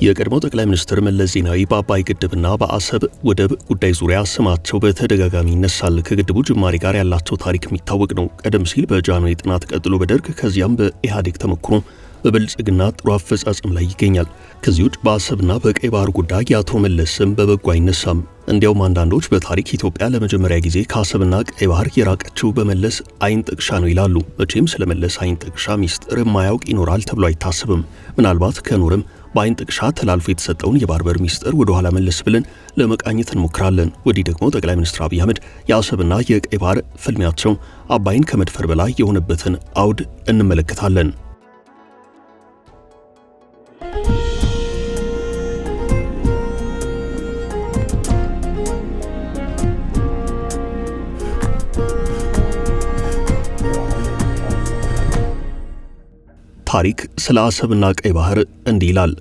የቀድሞው ጠቅላይ ሚኒስትር መለስ ዜናዊ በአባይ ግድብና በአሰብ ወደብ ጉዳይ ዙሪያ ስማቸው በተደጋጋሚ ይነሳል። ከግድቡ ጅማሬ ጋር ያላቸው ታሪክ የሚታወቅ ነው። ቀደም ሲል በጃንሆይ ጥናት፣ ቀጥሎ በደርግ ከዚያም በኢህአዴግ ተሞክሮ በብልጽግና ጥሩ አፈጻጸም ላይ ይገኛል። ከዚህ ውጭ በአሰብና በቀይ ባህር ጉዳይ የአቶ መለስ ስም በበጎ አይነሳም። እንዲያውም አንዳንዶች በታሪክ ኢትዮጵያ ለመጀመሪያ ጊዜ ከአሰብና ቀይ ባህር የራቀችው በመለስ አይን ጥቅሻ ነው ይላሉ። መቼም ስለ መለስ አይን ጥቅሻ ሚስጥር የማያውቅ ይኖራል ተብሎ አይታሰብም። ምናልባት ከኖርም በአይን ጥቅሻ ተላልፎ የተሰጠውን የባህር በር ሚስጥር ወደ ኋላ መለስ ብለን ለመቃኘት እንሞክራለን። ወዲህ ደግሞ ጠቅላይ ሚኒስትር አብይ አህመድ የአሰብና የቀይ ባህር ፍልሚያቸው አባይን ከመድፈር በላይ የሆነበትን አውድ እንመለከታለን። ታሪክ ስለ አሰብና ቀይ ባህር እንዲህ ይላል።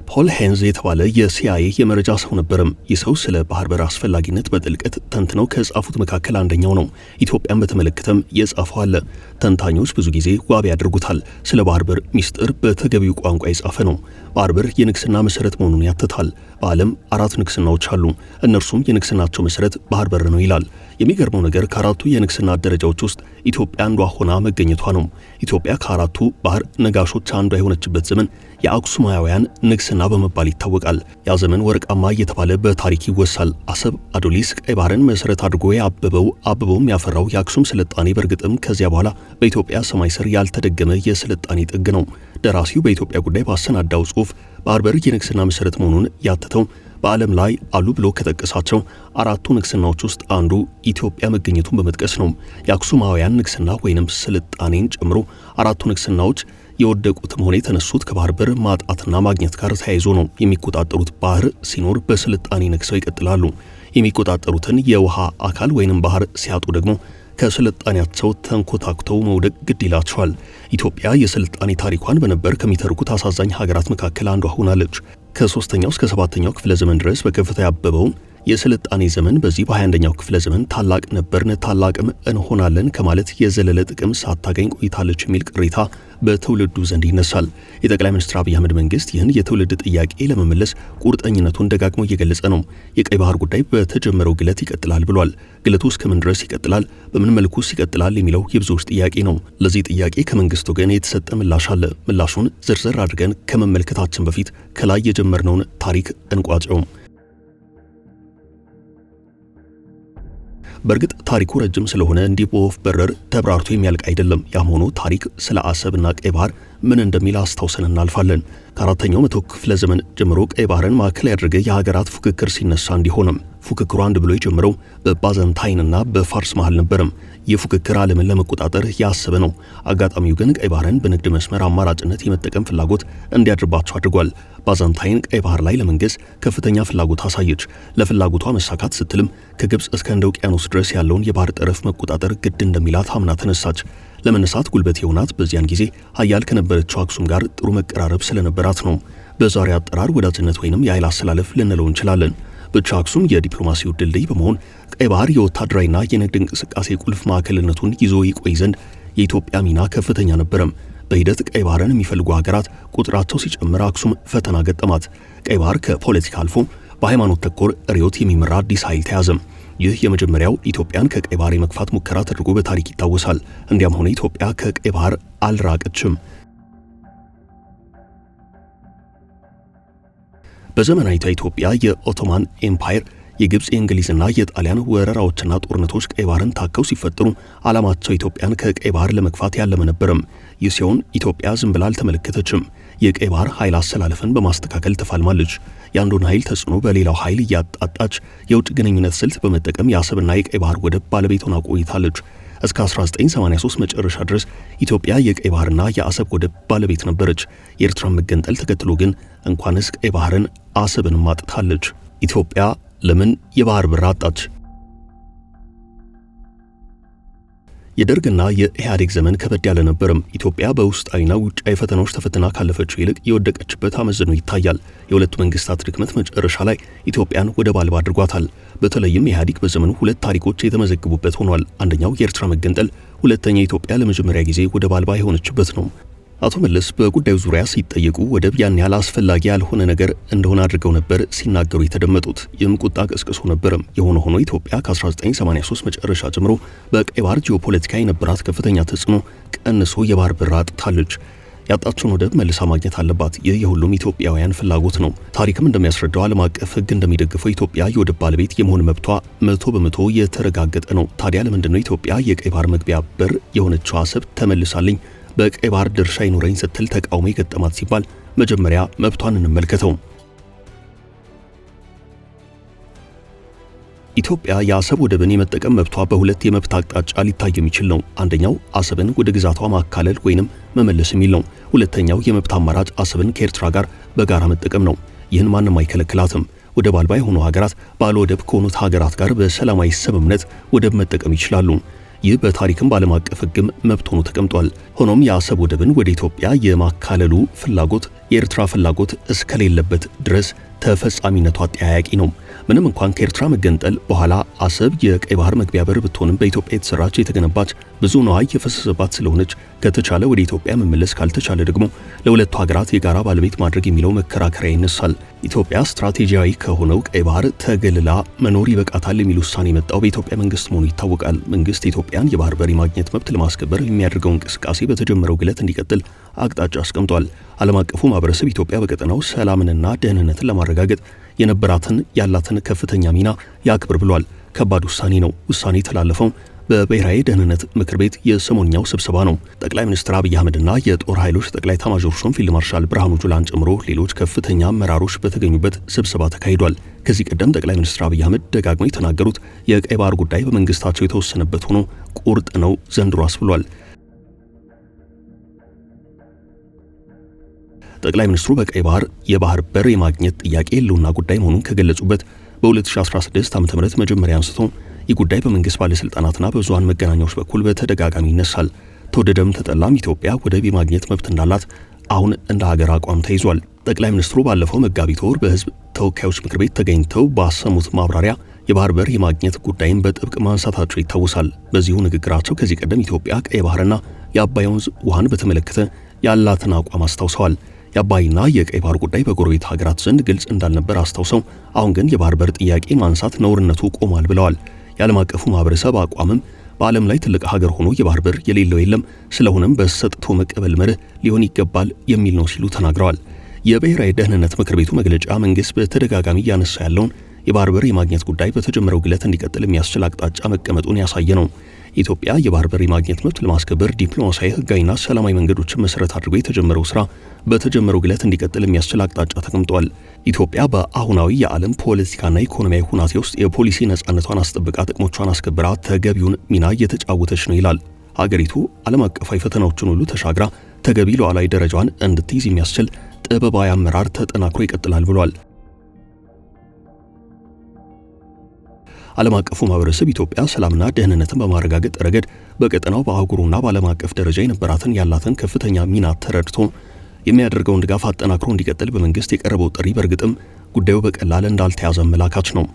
ፖል ሄንዝ የተባለ የሲአይኤ የመረጃ ሰው ነበርም። ይህ ሰው ስለ ባህር በር አስፈላጊነት በጥልቀት ተንትነው ከጻፉት መካከል አንደኛው ነው። ኢትዮጵያን በተመለከተም የጻፈው አለ። ተንታኞች ብዙ ጊዜ ዋቢ ያደርጉታል። ስለ ባህር በር ሚስጥር በተገቢው ቋንቋ የጻፈ ነው። ባህር በር የንግስና መሰረት መሆኑን ያትታል። በዓለም 4 ንግስናዎች አሉ። እነርሱም የንግስናቸው መሰረት ባህር በር ነው ይላል። የሚገርመው ነገር ከአራቱ የንግስና ደረጃዎች ውስጥ ኢትዮጵያ አንዷ ሆና መገኘቷ ነው። ኢትዮጵያ ከአራቱ ባህር ነጋሾች አንዷ የሆነችበት ዘመን የአክሱማውያን ንግስና በመባል ይታወቃል። ያ ዘመን ወርቃማ እየተባለ በታሪክ ይወሳል። አሰብ፣ አዶሊስ፣ ቀይ ባህርን መሰረት አድርጎ አብበውም ያፈራው የአክሱም ስልጣኔ በእርግጥም ከዚያ በኋላ በኢትዮጵያ ሰማይ ስር ያልተደገመ የስልጣኔ ጥግ ነው። ደራሲው በኢትዮጵያ ጉዳይ ባሰናዳው ጽሑፍ ባህር በር የንግስና መሰረት መሆኑን ያትተው በዓለም ላይ አሉ ብሎ ከጠቀሳቸው 4ቱ ንግስናዎች ውስጥ አንዱ ኢትዮጵያ መገኘቱን በመጥቀስ ነው። የአክሱማውያን ንግስና ወይንም ስልጣኔን ጨምሮ 4ቱ ንግስናዎች የወደቁትም ሆነ የተነሱት ከባህር በር ማጣትና ማግኘት ጋር ተያይዞ ነው። የሚቆጣጠሩት ባህር ሲኖር በስልጣኔ ነግሰው ይቀጥላሉ። የሚቆጣጠሩትን የውሃ አካል ወይንም ባህር ሲያጡ ደግሞ ከስልጣኔያቸው ተንኮታኩተው መውደቅ ግድ ይላቸዋል። ኢትዮጵያ የስልጣኔ ታሪኳን በነበር ከሚተርኩት አሳዛኝ ሀገራት መካከል አንዷ ሆናለች። ከ3ኛው እስከ 7ኛው ክፍለ ዘመን ድረስ በከፍታ ያበበውን የስልጣኔ ዘመን በዚህ በ21ኛው ክፍለ ዘመን ታላቅ ነበርን ታላቅም እንሆናለን ከማለት የዘለለ ጥቅም ሳታገኝ ቆይታለች የሚል ቅሬታ በትውልዱ ዘንድ ይነሳል። የጠቅላይ ሚኒስትር አብይ አህመድ መንግስት ይህን የትውልድ ጥያቄ ለመመለስ ቁርጠኝነቱን ደጋግሞ እየገለጸ ነው። የቀይ ባህር ጉዳይ በተጀመረው ግለት ይቀጥላል ብሏል። ግለቱ እስከምን ድረስ ይቀጥላል፣ በምን መልኩስ ይቀጥላል የሚለው የብዙዎች ጥያቄ ነው። ለዚህ ጥያቄ ከመንግስት ወገን የተሰጠ ምላሽ አለ። ምላሹን ዝርዝር አድርገን ከመመልከታችን በፊት ከላይ የጀመርነውን ታሪክ እንቋጨው። በእርግጥ ታሪኩ ረጅም ስለሆነ እንዲህ በወፍ በረር ተብራርቶ የሚያልቅ አይደለም። ያም ሆኖ ታሪክ ስለ አሰብና ቀይ ባህር ምን እንደሚል አስታውሰን እናልፋለን። ከ4ኛው መቶ ክፍለ ዘመን ጀምሮ ቀይ ባህርን ማዕከል ያደረገ የሀገራት ፉክክር ሲነሳ እንዲሆንም ፉክክሩ አንድ ብሎ የጀመረው በባዛንታይንና በፋርስ መሃል ነበርም። ይህ ፉክክር ዓለምን ለመቆጣጠር ያሰበ ነው። አጋጣሚው ግን ቀይ ባህርን በንግድ መስመር አማራጭነት የመጠቀም ፍላጎት እንዲያድርባቸው አድርጓል። ባዛንታይን ቀይ ባህር ላይ ለመንገስ ከፍተኛ ፍላጎት አሳየች። ለፍላጎቷ መሳካት ስትልም ከግብጽ እስከ ህንድ ውቅያኖስ ድረስ ያለውን የባህር ጠረፍ መቆጣጠር ግድ እንደሚላት አምና ተነሳች። ለመነሳት ጉልበት የሆናት በዚያን ጊዜ ኃያል ከነበረችው አክሱም ጋር ጥሩ መቀራረብ ስለነበራት ነው። በዛሬ አጠራር ወዳጅነት ወይንም የኃይል አሰላለፍ ልንለው እንችላለን። ብቻ አክሱም የዲፕሎማሲው ድልድይ በመሆን ቀይ ባህር የወታደራዊና የንግድ እንቅስቃሴ ቁልፍ ማዕከልነቱን ይዞ ይቆይ ዘንድ የኢትዮጵያ ሚና ከፍተኛ ነበረም። በሂደት ቀይ ባህርን የሚፈልጉ ሀገራት ቁጥራቸው ሲጨምር አክሱም ፈተና ገጠማት። ቀይ ባህር ከፖለቲካ አልፎ በሃይማኖት ተኮር ርዕዮት የሚመራ አዲስ ኃይል ተያዘም። ይህ የመጀመሪያው ኢትዮጵያን ከቀይ ባህር የመግፋት ሙከራ ተደርጎ በታሪክ ይታወሳል። እንዲያም ሆነ ኢትዮጵያ ከቀይ ባህር አልራቀችም። በዘመናዊቷ ኢትዮጵያ የኦቶማን ኤምፓየር፣ የግብጽ፣ የእንግሊዝና የጣሊያን ወረራዎችና ጦርነቶች ቀይ ባህርን ታከው ሲፈጠሩ ዓላማቸው ኢትዮጵያን ከቀይ ባህር ለመግፋት ያለመ ነበርም። ይህ ሲሆን ኢትዮጵያ ዝም ብላ አልተመለከተችም። የቀይ ባህር ኃይል አሰላለፍን በማስተካከል ተፋልማለች። የአንዱን ኃይል ተጽዕኖ በሌላው ኃይል እያጣጣች የውጭ ግንኙነት ስልት በመጠቀም የአሰብና የቀይ ባህር ወደብ ባለቤት ሆና ቆይታለች። እስከ 1983 መጨረሻ ድረስ ኢትዮጵያ የቀይ ባህርና የአሰብ ወደብ ባለቤት ነበረች። የኤርትራን መገንጠል ተከትሎ ግን እንኳንስ ቀይ ባህርን አሰብን ማጥታለች። ኢትዮጵያ ለምን የባህር በር አጣች? የደርግና የኢህአዴግ ዘመን ከበድ ያለ ነበርም። ኢትዮጵያ በውስጣዊና ውጫዊ ፈተናዎች ተፈትና ካለፈችው ይልቅ የወደቀችበት አመዝኖ ይታያል። የሁለቱ መንግስታት ድክመት መጨረሻ ላይ ኢትዮጵያን ወደብ አልባ አድርጓታል። በተለይም ኢህአዴግ በዘመኑ 2 ታሪኮች የተመዘገቡበት ሆኗል። አንደኛው የኤርትራ መገንጠል፣ ሁለተኛ ኢትዮጵያ ለመጀመሪያ ጊዜ ወደብ አልባ የሆነችበት ነው። አቶ መለስ በጉዳዩ ዙሪያ ሲጠየቁ ወደብ ያን ያህል አስፈላጊ ያልሆነ ነገር እንደሆነ አድርገው ነበር ሲናገሩ የተደመጡት። ይህም ቁጣ ቀስቅሶ ነበር። የሆነ ሆኖ ኢትዮጵያ ከ1983 መጨረሻ ጀምሮ በቀይ ባህር ጂኦፖለቲካ የነበራት ከፍተኛ ተጽዕኖ ቀንሶ የባህር በር አጥታለች። ያጣችውን ወደብ መልሳ ማግኘት አለባት። ይህ የሁሉም ኢትዮጵያውያን ፍላጎት ነው። ታሪክም እንደሚያስረዳው ዓለም አቀፍ ሕግ እንደሚደግፈው ኢትዮጵያ የወደብ ባለቤት የመሆን መብቷ 100% የተረጋገጠ ነው። ታዲያ ለምንድነው ኢትዮጵያ የቀይ ባህር መግቢያ በር የሆነችው አሰብ ተመልሳልኝ በቀይ ባህር ድርሻ ይኖረኝ ስትል ተቃውሞ የገጠማት ሲባል መጀመሪያ መብቷን እንመልከተው። ኢትዮጵያ የአሰብ ወደብን የመጠቀም መብቷ በሁለት የመብት አቅጣጫ ሊታይ የሚችል ነው። አንደኛው አሰብን ወደ ግዛቷ ማካለል ወይንም መመለስ የሚል ነው። ሁለተኛው የመብት አማራጭ አሰብን ከኤርትራ ጋር በጋራ መጠቀም ነው። ይህን ማንም አይከለክላትም። ወደብ አልባ የሆኑ ሀገራት ባለ ወደብ ከሆኑት ሀገራት ጋር በሰላማዊ ስምምነት ወደብ መጠቀም ይችላሉ። ይህ በታሪክም በዓለም አቀፍ ሕግም መብት ሆኖ ተቀምጧል። ሆኖም የአሰብ ወደብን ወደ ኢትዮጵያ የማካለሉ ፍላጎት የኤርትራ ፍላጎት እስከሌለበት ድረስ ተፈጻሚነቱ አጠያያቂ ነው። ምንም እንኳን ከኤርትራ መገንጠል በኋላ አሰብ የቀይ ባህር መግቢያ በር ብትሆንም በኢትዮጵያ የተሰራች የተገነባች ብዙ ነዋይ የፈሰሰባት ስለሆነች ከተቻለ ወደ ኢትዮጵያ መመለስ ካልተቻለ ደግሞ ለሁለቱ ሀገራት የጋራ ባለቤት ማድረግ የሚለው መከራከሪያ ይነሳል። ኢትዮጵያ ስትራቴጂያዊ ከሆነው ቀይ ባህር ተገልላ መኖር ይበቃታል የሚል ውሳኔ የመጣው በኢትዮጵያ መንግስት መሆኑ ይታወቃል። መንግስት ኢትዮጵያን የባህር በር የማግኘት መብት ለማስከበር የሚያደርገው እንቅስቃሴ በተጀመረው ግለት እንዲቀጥል አቅጣጫ አስቀምጧል። ዓለም አቀፉ ማህበረሰብ ኢትዮጵያ በቀጠናው ሰላምንና ደህንነትን ለማረጋገጥ የነበራትን ያላትን ከፍተኛ ሚና ያክብር ብሏል። ከባድ ውሳኔ ነው። ውሳኔ የተላለፈው በብሔራዊ ደህንነት ምክር ቤት የሰሞንኛው ስብሰባ ነው። ጠቅላይ ሚኒስትር አብይ አህመድና የጦር ኃይሎች ጠቅላይ ኤታማዦር ሹም ፊልድ ማርሻል ብርሃኑ ጁላን ጨምሮ ሌሎች ከፍተኛ አመራሮች በተገኙበት ስብሰባ ተካሂዷል። ከዚህ ቀደም ጠቅላይ ሚኒስትር አብይ አህመድ ደጋግመው የተናገሩት የቀይ ባህር ጉዳይ በመንግስታቸው የተወሰነበት ሆኖ ቁርጥ ነው ዘንድሮ አስብሏል። ጠቅላይ ሚኒስትሩ በቀይ ባህር የባህር በር የማግኘት ጥያቄ ህልውና ጉዳይ መሆኑን ከገለጹበት በ2016 ዓ.ም መጀመሪያ አንስቶ ይህ ጉዳይ በመንግስት ባለስልጣናትና በብዙሃን መገናኛዎች በኩል በተደጋጋሚ ይነሳል። ተወደደም ተጠላም ኢትዮጵያ ወደብ የማግኘት መብት እንዳላት አሁን እንደ ሀገር አቋም ተይዟል። ጠቅላይ ሚኒስትሩ ባለፈው መጋቢት ወር በህዝብ ተወካዮች ምክር ቤት ተገኝተው ባሰሙት ማብራሪያ የባህር በር የማግኘት ጉዳይን በጥብቅ ማንሳታቸው ይታወሳል። በዚሁ ንግግራቸው ከዚህ ቀደም ኢትዮጵያ ቀይ ባህርና የአባይ ወንዝ ውሃን በተመለከተ ያላትን አቋም አስታውሰዋል። የአባይና የቀይ ባህር ጉዳይ በጎረቤት ሀገራት ዘንድ ግልጽ እንዳልነበር አስታውሰው አሁን ግን የባህር በር ጥያቄ ማንሳት ነውርነቱ ቆሟል ብለዋል። የዓለም አቀፉ ማህበረሰብ አቋምም በዓለም ላይ ትልቅ ሀገር ሆኖ የባህር በር የሌለው የለም፣ ስለሆነም በሰጥቶ መቀበል መርህ ሊሆን ይገባል የሚል ነው ሲሉ ተናግረዋል። የብሔራዊ ደህንነት ምክር ቤቱ መግለጫ መንግስት በተደጋጋሚ እያነሳ ያለውን የባህር በር የማግኘት ጉዳይ በተጀመረው ግለት እንዲቀጥል የሚያስችል አቅጣጫ መቀመጡን ያሳየ ነው። ኢትዮጵያ የባህር በር የማግኘት መብት ለማስከበር ዲፕሎማሲያዊ፣ ህጋዊና ሰላማዊ መንገዶችን መሰረት አድርጎ የተጀመረው ስራ በተጀመረው ግለት እንዲቀጥል የሚያስችል አቅጣጫ ተቀምጧል። ኢትዮጵያ በአሁናዊ የዓለም ፖለቲካና ኢኮኖሚያዊ ሁናቴ ውስጥ የፖሊሲ ነጻነቷን አስጠብቃ ጥቅሞቿን አስከብራ ተገቢውን ሚና እየተጫወተች ነው ይላል። ሀገሪቱ ዓለም አቀፋዊ ፈተናዎችን ሁሉ ተሻግራ ተገቢ ሉዓላዊ ደረጃዋን እንድትይዝ የሚያስችል ጥበባዊ አመራር ተጠናክሮ ይቀጥላል ብሏል። ዓለም አቀፉ ማህበረሰብ ኢትዮጵያ ሰላምና ደህንነትን በማረጋገጥ ረገድ በቀጠናው በአህጉሩና በዓለም አቀፍ ደረጃ የነበራትን ያላትን ከፍተኛ ሚና ተረድቶ የሚያደርገውን ድጋፍ አጠናክሮ እንዲቀጥል በመንግስት የቀረበው ጥሪ በእርግጥም ጉዳዩ በቀላል እንዳልተያዘ አመላካች ነው።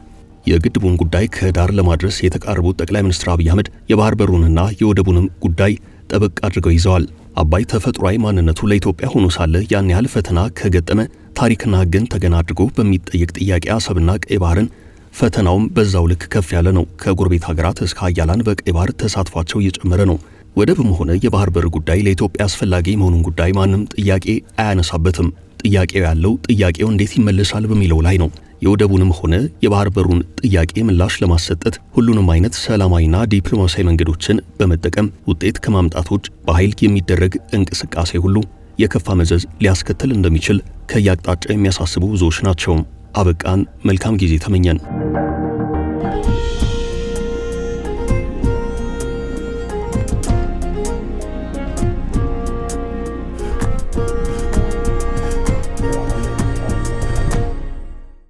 የግድቡን ጉዳይ ከዳር ለማድረስ የተቃረቡት ጠቅላይ ሚኒስትር አብይ አህመድ የባህር በሩንና የወደቡንም ጉዳይ ጠበቅ አድርገው ይዘዋል። አባይ ተፈጥሯዊ ማንነቱ ለኢትዮጵያ ሆኖ ሳለ ያን ያህል ፈተና ከገጠመ ታሪክና ሕግን ተገና አድርጎ በሚጠየቅ ጥያቄ አሰብና ቀይ ባህርን ፈተናውም በዛው ልክ ከፍ ያለ ነው። ከጎረቤት ሀገራት እስከ ሀያላን በቀይ ባህር ተሳትፏቸው እየጨመረ ነው። ወደብም ሆነ የባህር በር ጉዳይ ለኢትዮጵያ አስፈላጊ መሆኑን ጉዳይ ማንም ጥያቄ አያነሳበትም። ጥያቄው ያለው ጥያቄው እንዴት ይመለሳል በሚለው ላይ ነው። የወደቡንም ሆነ የባህር በሩን ጥያቄ ምላሽ ለማሰጠት ሁሉንም አይነት ሰላማዊና ዲፕሎማሲያዊ መንገዶችን በመጠቀም ውጤት ከማምጣት ውጭ በኃይል የሚደረግ እንቅስቃሴ ሁሉ የከፋ መዘዝ ሊያስከትል እንደሚችል ከየአቅጣጫው የሚያሳስቡ ብዙዎች ናቸው። አበቃን። መልካም ጊዜ ተመኘን።